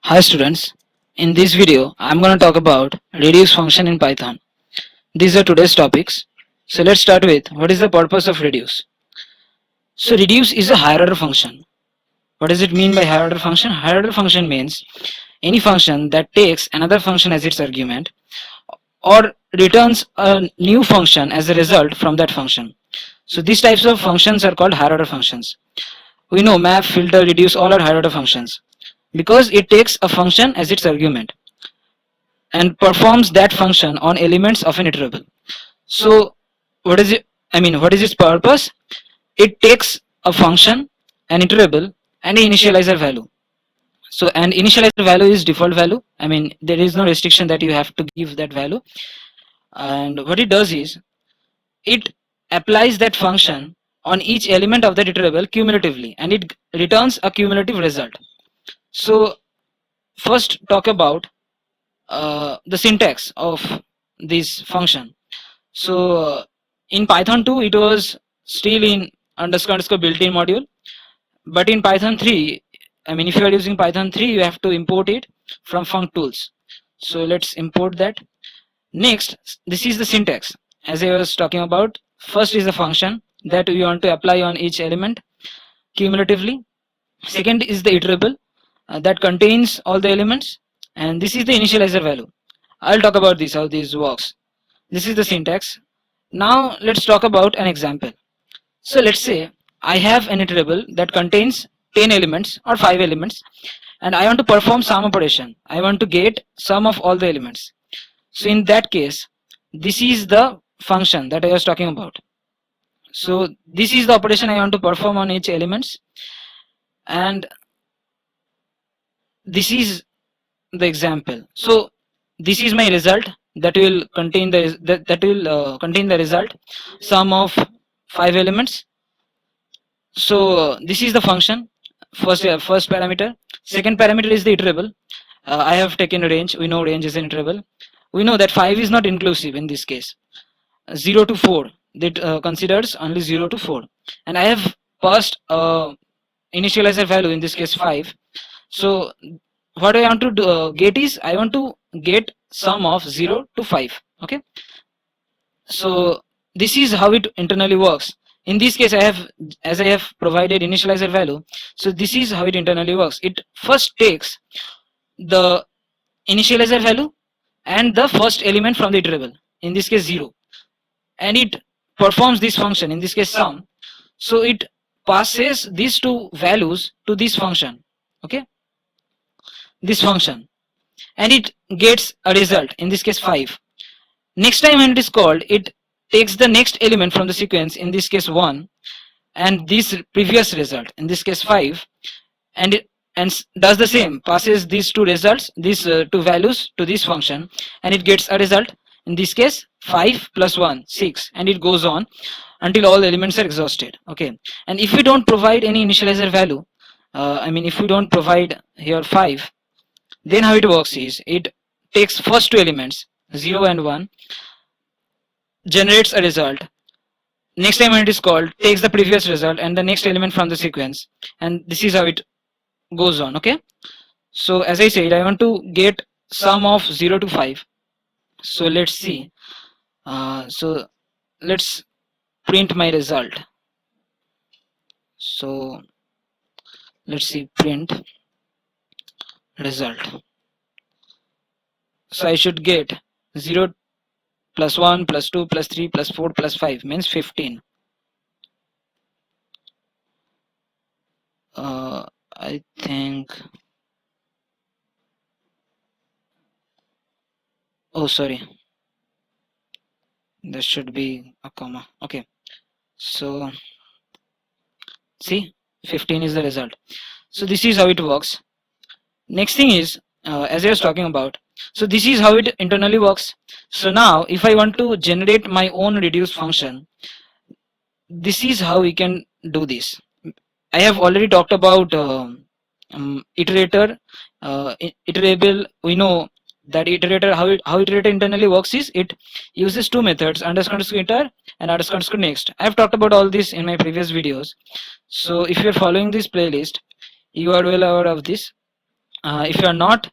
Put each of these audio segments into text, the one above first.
Hi students, in this video I'm going to talk about reduce function in Python. These are today's topics. So let's start with what is the purpose of reduce. So reduce is a higher order function. What does it mean by higher order function? Higher order function means any function that takes another function as its argument or returns a new function as a result from that function. So these types of functions are called higher order functions. We know map, filter, reduce all are higher order functions because it takes a function as its argument and performs that function on elements of an iterable. So what is it? What is its purpose? It takes a function, an iterable, and an initializer value. So an initializer value is default value. There is no restriction that you have to give that value. And what it does is it applies that function on each element of that iterable cumulatively, and it returns a cumulative result. So first talk about the syntax of this function. So in Python 2 it was still in underscore built-in module, but in Python 3, if you are using Python 3, you have to import it from func tools. So let's import that. Next, this is the syntax as I was talking about. First is the function that we want to apply on each element cumulatively. Second is the iterable that contains all the elements, and this is the initializer value. I'll talk about this, how this works. This is the syntax. Now let's talk about an example. So let's say I have an iterable that contains 10 elements or 5 elements, and I want to perform sum operation. I want to get sum of all the elements. So in that case, this is the function that I was talking about. So this is the operation I want to perform on each elements, and this is the example. So this is my result that will contain the result sum of 5 elements. So this is the function. First parameter. Second parameter is the iterable. I have taken a range. We know range is an iterable. We know that 5 is not inclusive in this case. 0 to 4, that considers only 0 to 4, and I have passed initializer value, in this case 5. So what I want to get is I want to get sum of 0 to 5. Okay, so this is how it internally works. In this case, as I have provided initializer value, so this is how it internally works. It first takes the initializer value and the first element from the iterable, in this case 0, and it performs this function, in this case sum. So it passes these two values to this function, okay, this function, and it gets a result, in this case 5. Next time when it is called, it takes the next element from the sequence, in this case 1, and this previous result, in this case 5, and it does the same, passes these two results, these two values to this function, and it gets a result, in this case 5 plus 1, 6, and it goes on until all elements are exhausted. Okay, and if we don't provide any initializer value, if we don't provide here 5, then how it works is it takes first two elements 0 and 1, generates a result. Next time when it is called, takes the previous result and the next element from the sequence, and this is how it goes on. Okay, so as I said, I want to get sum of 0 to 5. So let's see. So let's print my result. So let's see, print result. So I should get 0 plus 1 plus 2 plus 3 plus 4 plus 5 means 15. I think, oh sorry, there should be a comma. Okay, so see, 15 is the result. So this is how it works. Next thing is, as I was talking about, so this is how it internally works. So now if I want to generate my own reduce function, this is how we can do this. I have already talked about iterator, iterable. We know that iterator, how iterator internally works is it uses two methods, underscore iter and underscore next. I have talked about all this in my previous videos. So if you are following this playlist, you are well aware of this. If you are not,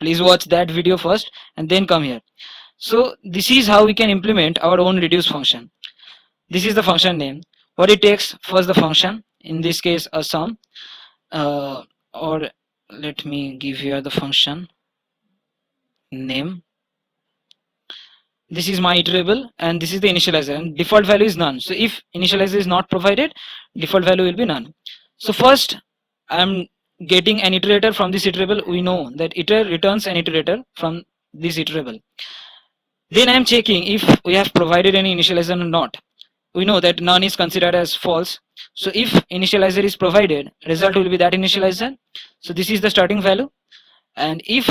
please watch that video first and then come here. So this is how we can implement our own reduce function. This is the function name. What it takes, first the function, in this case a sum, or let me give here the function name. This is my iterable and this is the initializer, and default value is none. So if initializer is not provided, default value will be none. So first I'm getting an iterator from this iterable. We know that iter returns an iterator from this iterable. Then I'm checking if we have provided any initializer or not. We know that none is considered as false. So if initializer is provided, result will be that initializer. So this is the starting value. And if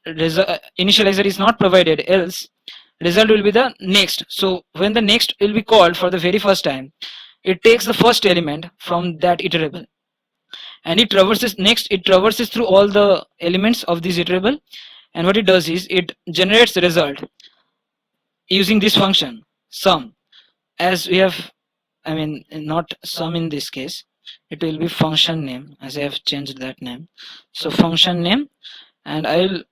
initializer is not provided, else result will be the next. So when the next will be called for the very first time, it takes the first element from that iterable, and it traverses through all the elements of this iterable, and what it does is it generates the result using this function sum. As we have, I mean, not sum in this case, it will be function name, as I have changed that name. So function name, and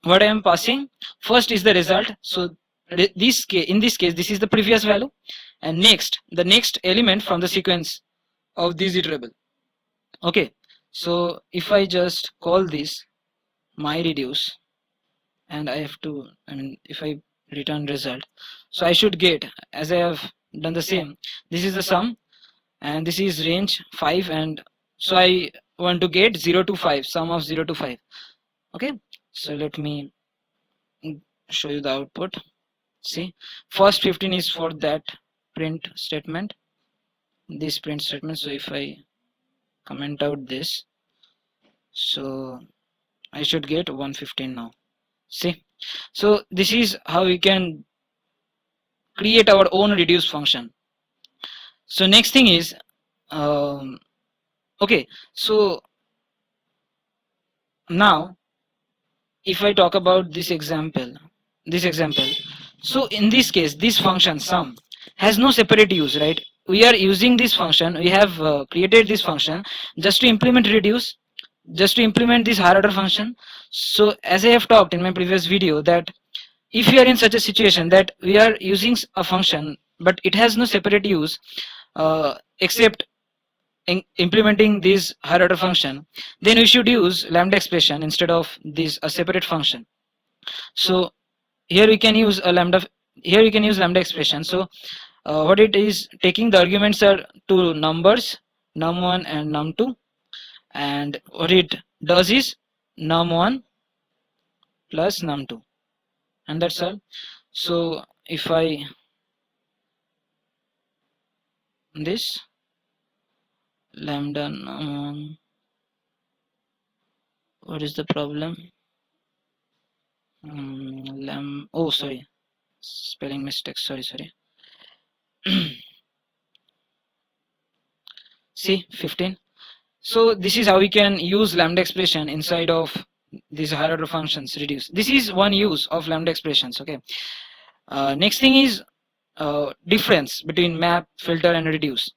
what I am passing first is the result. So in this case this is the previous value, and the next element from the sequence of this iterable. Okay, so if I just call this my reduce, and I have to, I mean, if I return result, so I should get, as I have done the same, this is the sum and this is range 5, and so I want to get 0 to 5, sum of 0 to 5. Okay, so let me show you the output. See, first 15 is for that print statement, this print statement. So if I comment out this, so I should get 115 now. See, so this is how we can create our own reduce function. So next thing is okay, so now if I talk about this example, so in this case this function sum has no separate use, right? We are using this function, we have created this function just to implement reduce, just to implement this higher order function. So as I have talked in my previous video, that if we are in such a situation that we are using a function but it has no separate use except in implementing this higher order function, then we should use lambda expression instead of this a separate function. So here we can use lambda expression. So what it is taking, the arguments are two numbers, num1 and num2, and what it does is num1 plus num2, and that's all. So if I this lambda num1, what is the problem? Oh sorry, spelling mistake, sorry. See, 15. So this is how we can use lambda expression inside of these higher order functions reduce. This is one use of lambda expressions. Okay, next thing is difference between map, filter and reduce.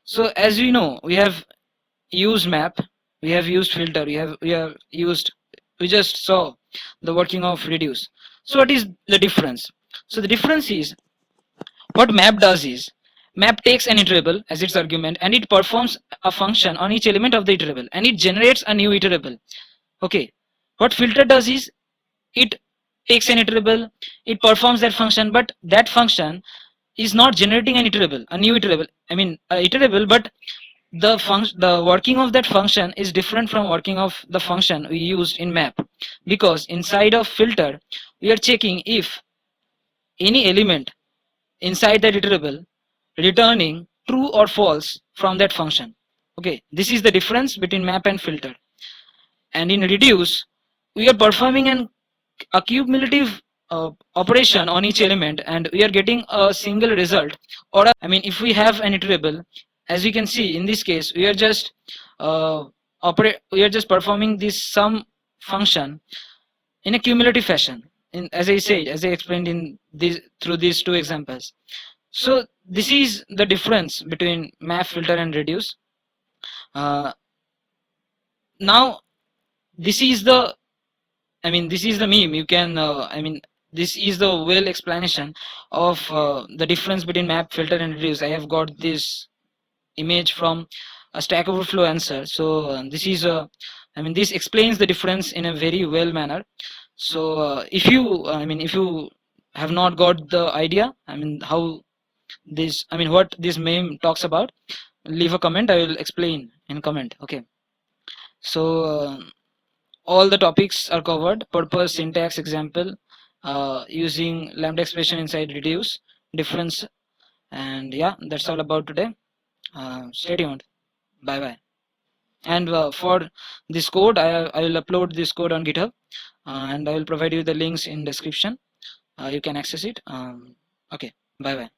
So as we know, we have used map, we have used filter, we just saw the working of reduce. So what is the difference? So the difference is, what map does is, map takes an iterable as its argument and it performs a function on each element of the iterable and it generates a new iterable. Okay, what filter does is, it takes an iterable, it performs that function, but that function is not generating an iterable, a new iterable, I mean iterable, but the working of that function is different from working of the function we used in map, because inside of filter we are checking if any element inside that iterable returning true or false from that function. Okay, this is the difference between map and filter. And in reduce, we are performing a cumulative operation on each element and we are getting a single result, or I mean, if we have an iterable, as you can see in this case, we are just performing this sum function in a cumulative fashion, as I explained in this through these two examples. So this is the difference between map, filter and reduce. Now this is the, this is the meme. You can, this is the well explanation of the difference between map, filter, and reduce. I have got this image from a Stack Overflow answer. So this is a, this explains the difference in a very well manner. So if you, if you have not got the idea, how this, what this meme talks about, leave a comment. I will explain in comment. Okay. So all the topics are covered: purpose, syntax, example, using lambda expression inside reduce, difference, and yeah, that's all about today. Stay tuned. Bye bye. And for this code, I will upload this code on GitHub, and I will provide you the links in description. You can access it. Okay. Bye bye.